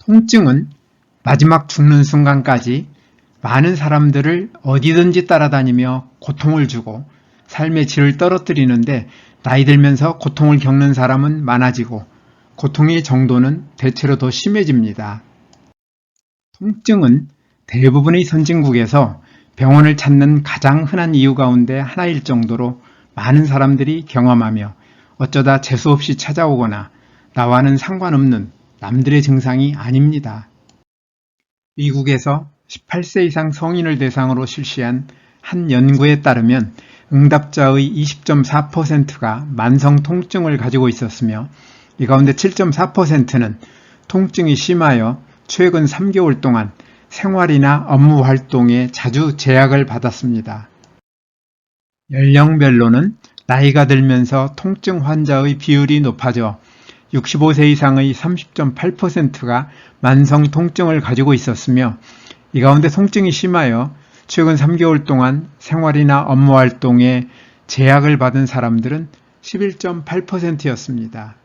통증은 마지막 죽는 순간까지 많은 사람들을 어디든지 따라다니며 고통을 주고 삶의 질을 떨어뜨리는데 나이 들면서 고통을 겪는 사람은 많아지고 고통의 정도는 대체로 더 심해집니다. 통증은 대부분의 선진국에서 병원을 찾는 가장 흔한 이유 가운데 하나일 정도로 많은 사람들이 경험하며 어쩌다 재수없이 찾아오거나 나와는 상관없는 남들의 증상이 아닙니다. 미국에서 18세 이상 성인을 대상으로 실시한 한 연구에 따르면 응답자의 20.4%가 만성 통증을 가지고 있었으며 이 가운데 7.4%는 통증이 심하여 최근 3개월 동안 생활이나 업무 활동에 자주 제약을 받았습니다. 연령별로는 나이가 들면서 통증 환자의 비율이 높아져 65세 이상의 30.8%가 만성 통증을 가지고 있었으며 이 가운데 통증이 심하여 최근 3개월 동안 생활이나 업무 활동에 제약을 받은 사람들은 11.8%였습니다.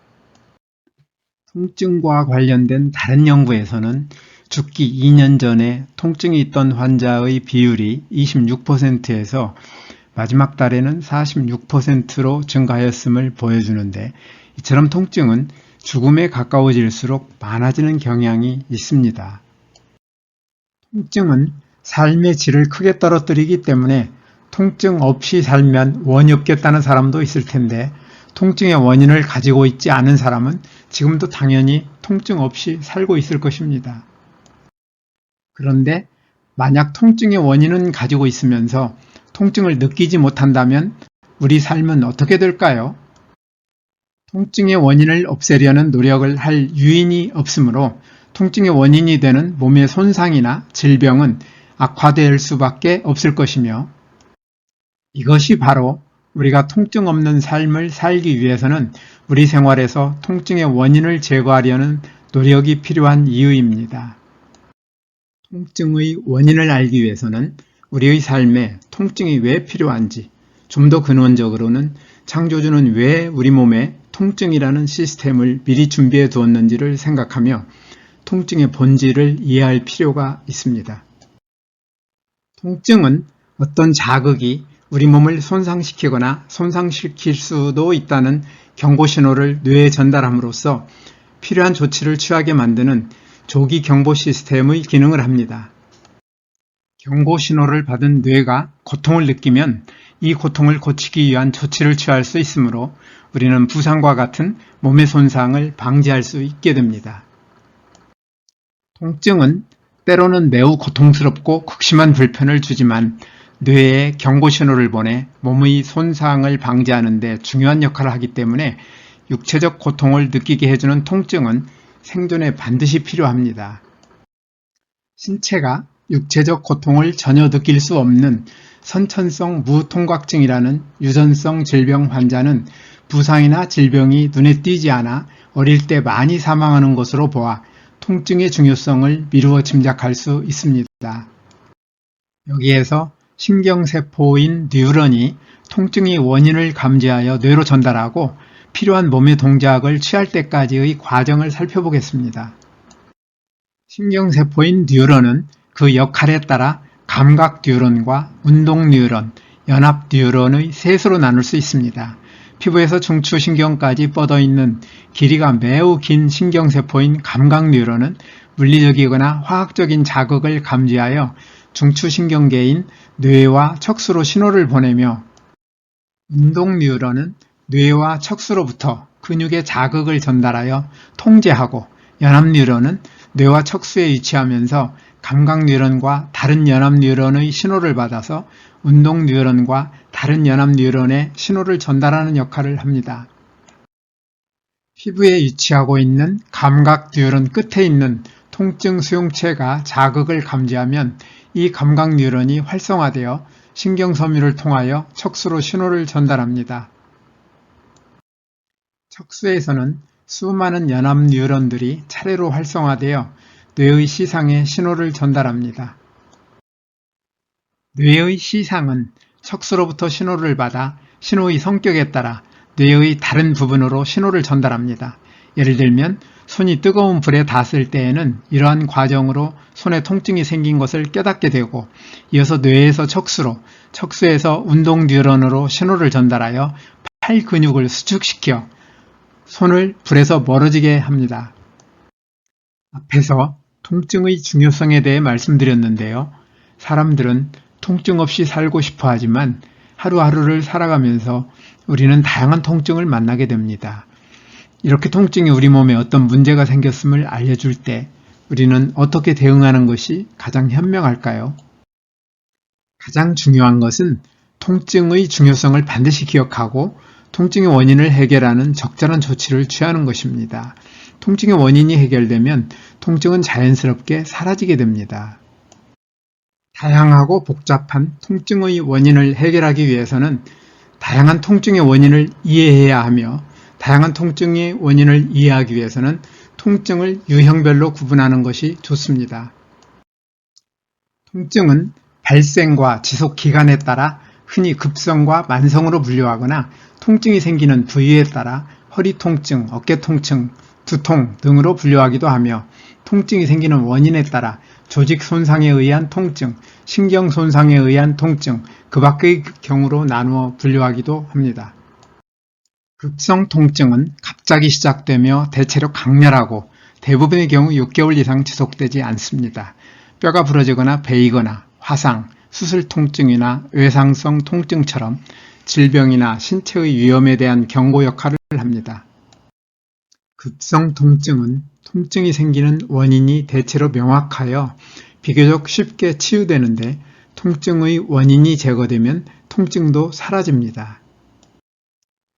통증과 관련된 다른 연구에서는 죽기 2년 전에 통증이 있던 환자의 비율이 26%에서 마지막 달에는 46%로 증가하였음을 보여주는데 이처럼 통증은 죽음에 가까워질수록 많아지는 경향이 있습니다. 통증은 삶의 질을 크게 떨어뜨리기 때문에 통증 없이 살면 원이 없겠다는 사람도 있을 텐데 통증의 원인을 가지고 있지 않은 사람은 지금도 당연히 통증 없이 살고 있을 것입니다. 그런데 만약 통증의 원인은 가지고 있으면서 통증을 느끼지 못한다면 우리 삶은 어떻게 될까요? 통증의 원인을 없애려는 노력을 할 유인이 없으므로 통증의 원인이 되는 몸의 손상이나 질병은 악화될 수밖에 없을 것이며 이것이 바로 우리가 통증 없는 삶을 살기 위해서는 우리 생활에서 통증의 원인을 제거하려는 노력이 필요한 이유입니다. 통증의 원인을 알기 위해서는 우리의 삶에 통증이 왜 필요한지 좀 더 근원적으로는 창조주는 왜 우리 몸에 통증이라는 시스템을 미리 준비해 두었는지를 생각하며 통증의 본질을 이해할 필요가 있습니다. 통증은 어떤 자극이 우리 몸을 손상시키거나 손상시킬 수도 있다는 경고 신호를 뇌에 전달함으로써 필요한 조치를 취하게 만드는 조기 경보 시스템의 기능을 합니다. 경고 신호를 받은 뇌가 고통을 느끼면 이 고통을 고치기 위한 조치를 취할 수 있으므로 우리는 부상과 같은 몸의 손상을 방지할 수 있게 됩니다. 통증은 때로는 매우 고통스럽고 극심한 불편을 주지만 뇌에 경고 신호를 보내 몸의 손상을 방지하는 데 중요한 역할을 하기 때문에 육체적 고통을 느끼게 해주는 통증은 생존에 반드시 필요합니다. 신체가 육체적 고통을 전혀 느낄 수 없는 선천성 무통각증이라는 유전성 질병 환자는 부상이나 질병이 눈에 띄지 않아 어릴 때 많이 사망하는 것으로 보아 통증의 중요성을 미루어 짐작할 수 있습니다. 여기에서 신경세포인 뉴런이 통증의 원인을 감지하여 뇌로 전달하고 필요한 몸의 동작을 취할 때까지의 과정을 살펴보겠습니다. 신경세포인 뉴런은 그 역할에 따라 감각 뉴런과 운동 뉴런, 연합 뉴런의 셋으로 나눌 수 있습니다. 피부에서 중추신경까지 뻗어있는 길이가 매우 긴 신경세포인 감각 뉴런은 물리적이거나 화학적인 자극을 감지하여 중추신경계인 뇌와 척수로 신호를 보내며 운동 뉴런은 뇌와 척수로부터 근육에 자극을 전달하여 통제하고 연합 뉴런은 뇌와 척수에 위치하면서 감각 뉴런과 다른 연합 뉴런의 신호를 받아서 운동 뉴런과 다른 연합 뉴런의 신호를 전달하는 역할을 합니다. 피부에 위치하고 있는 감각 뉴런 끝에 있는 통증 수용체가 자극을 감지하면 이 감각 뉴런이 활성화되어 신경섬유를 통하여 척수로 신호를 전달합니다. 척수에서는 수많은 연합 뉴런들이 차례로 활성화되어 뇌의 시상에 신호를 전달합니다. 뇌의 시상은 척수로부터 신호를 받아 신호의 성격에 따라 뇌의 다른 부분으로 신호를 전달합니다. 예를 들면 손이 뜨거운 불에 닿았을 때에는 이러한 과정으로 손에 통증이 생긴 것을 깨닫게 되고 이어서 뇌에서 척수로, 척수에서 운동 뉴런으로 신호를 전달하여 팔 근육을 수축시켜 손을 불에서 멀어지게 합니다. 앞에서 통증의 중요성에 대해 말씀드렸는데요. 사람들은 통증 없이 살고 싶어 하지만 하루하루를 살아가면서 우리는 다양한 통증을 만나게 됩니다. 이렇게 통증이 우리 몸에 어떤 문제가 생겼음을 알려줄 때 우리는 어떻게 대응하는 것이 가장 현명할까요? 가장 중요한 것은 통증의 중요성을 반드시 기억하고 통증의 원인을 해결하는 적절한 조치를 취하는 것입니다. 통증의 원인이 해결되면 통증은 자연스럽게 사라지게 됩니다. 다양하고 복잡한 통증의 원인을 해결하기 위해서는 다양한 통증의 원인을 이해해야 하며 다양한 통증의 원인을 이해하기 위해서는 통증을 유형별로 구분하는 것이 좋습니다. 통증은 발생과 지속 기간에 따라 흔히 급성과 만성으로 분류하거나 통증이 생기는 부위에 따라 허리 통증, 어깨 통증, 두통 등으로 분류하기도 하며 통증이 생기는 원인에 따라 조직 손상에 의한 통증, 신경 손상에 의한 통증, 그 밖의 경우로 나누어 분류하기도 합니다. 급성 통증은 갑자기 시작되며 대체로 강렬하고 대부분의 경우 6개월 이상 지속되지 않습니다. 뼈가 부러지거나 베이거나 화상, 수술 통증이나 외상성 통증처럼 질병이나 신체의 위험에 대한 경고 역할을 합니다. 급성 통증은 통증이 생기는 원인이 대체로 명확하여 비교적 쉽게 치유되는데 통증의 원인이 제거되면 통증도 사라집니다.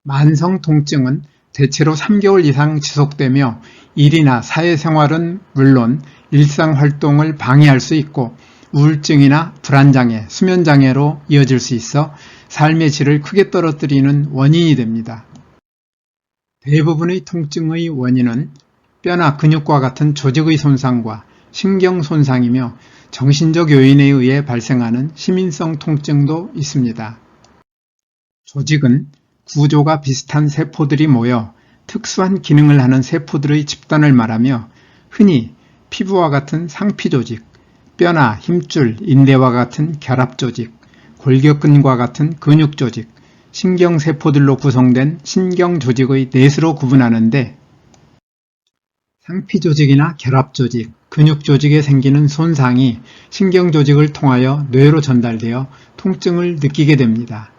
만성 통증은 대체로 3개월 이상 지속되며 일이나 사회생활은 물론 일상활동을 방해할 수 있고 우울증이나 불안장애, 수면장애로 이어질 수 있어 삶의 질을 크게 떨어뜨리는 원인이 됩니다. 대부분의 통증의 원인은 뼈나 근육과 같은 조직의 손상과 신경 손상이며 정신적 요인에 의해 발생하는 시민성 통증도 있습니다. 조직은 구조가 비슷한 세포들이 모여 특수한 기능을 하는 세포들의 집단을 말하며 흔히 피부와 같은 상피조직, 뼈나 힘줄, 인대와 같은 결합조직, 골격근과 같은 근육조직, 신경세포들로 구성된 신경조직의 넷으로 구분하는데 상피조직이나 결합조직, 근육조직에 생기는 손상이 신경조직을 통하여 뇌로 전달되어 통증을 느끼게 됩니다.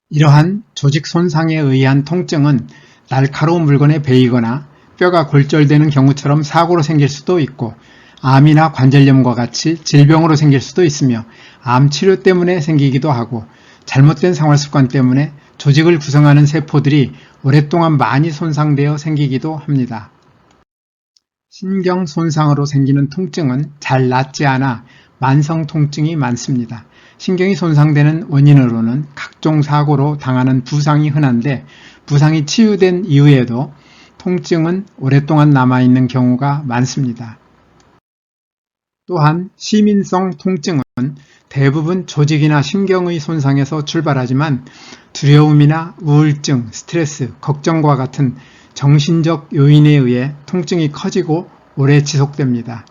이러한 조직 손상에 의한 통증은 날카로운 물건에 베이거나 뼈가 골절되는 경우처럼 사고로 생길 수도 있고 암이나 관절염과 같이 질병으로 생길 수도 있으며 암 치료 때문에 생기기도 하고 잘못된 생활습관 때문에 조직을 구성하는 세포들이 오랫동안 많이 손상되어 생기기도 합니다. 신경 손상으로 생기는 통증은 잘 낫지 않아 만성 통증이 많습니다. 신경이 손상되는 원인으로는 각종 사고로 당하는 부상이 흔한데 부상이 치유된 이후에도 통증은 오랫동안 남아있는 경우가 많습니다. 또한 시민성 통증은 대부분 조직이나 신경의 손상에서 출발하지만 두려움이나 우울증, 스트레스, 걱정과 같은 정신적 요인에 의해 통증이 커지고 오래 지속됩니다.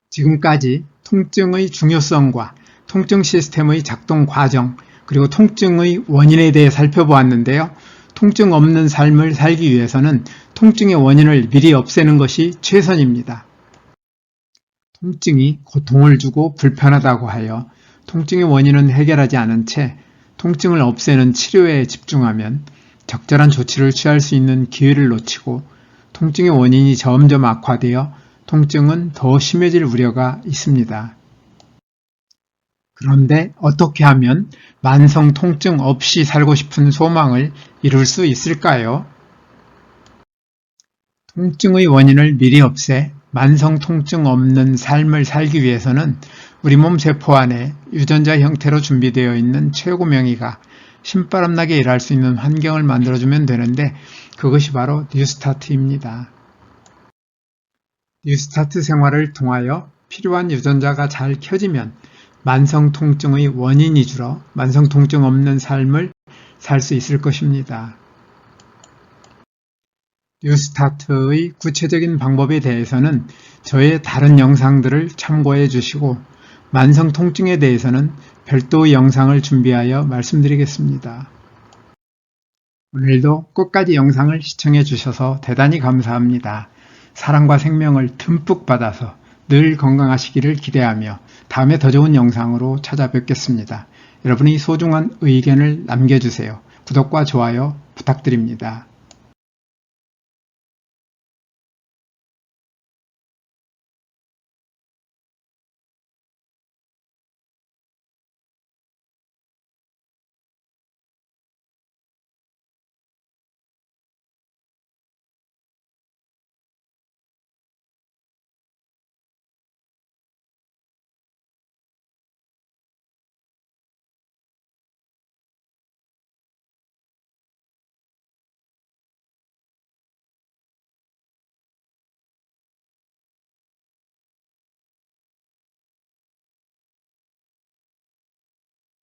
지금까지 통증의 중요성과 통증 시스템의 작동 과정, 그리고 통증의 원인에 대해 살펴보았는데요. 통증 없는 삶을 살기 위해서는 통증의 원인을 미리 없애는 것이 최선입니다. 통증이 고통을 주고 불편하다고 하여 통증의 원인은 해결하지 않은 채 통증을 없애는 치료에 집중하면 적절한 조치를 취할 수 있는 기회를 놓치고 통증의 원인이 점점 악화되어 통증은 더 심해질 우려가 있습니다. 그런데 어떻게 하면 만성 통증 없이 살고 싶은 소망을 이룰 수 있을까요? 통증의 원인을 미리 없애 만성 통증 없는 삶을 살기 위해서는 우리 몸 세포 안에 유전자 형태로 준비되어 있는 최고 명의가 신바람나게 일할 수 있는 환경을 만들어주면 되는데 그것이 바로 뉴스타트입니다. 뉴스타트 생활을 통하여 필요한 유전자가 잘 켜지면 만성 통증의 원인이 줄어 만성 통증 없는 삶을 살 수 있을 것입니다. 뉴스타트의 구체적인 방법에 대해서는 저의 다른 영상들을 참고해 주시고 만성 통증에 대해서는 별도의 영상을 준비하여 말씀드리겠습니다. 오늘도 끝까지 영상을 시청해 주셔서 대단히 감사합니다. 사랑과 생명을 듬뿍 받아서 늘 건강하시기를 기대하며 다음에 더 좋은 영상으로 찾아뵙겠습니다. 여러분이 소중한 의견을 남겨주세요. 구독과 좋아요 부탁드립니다.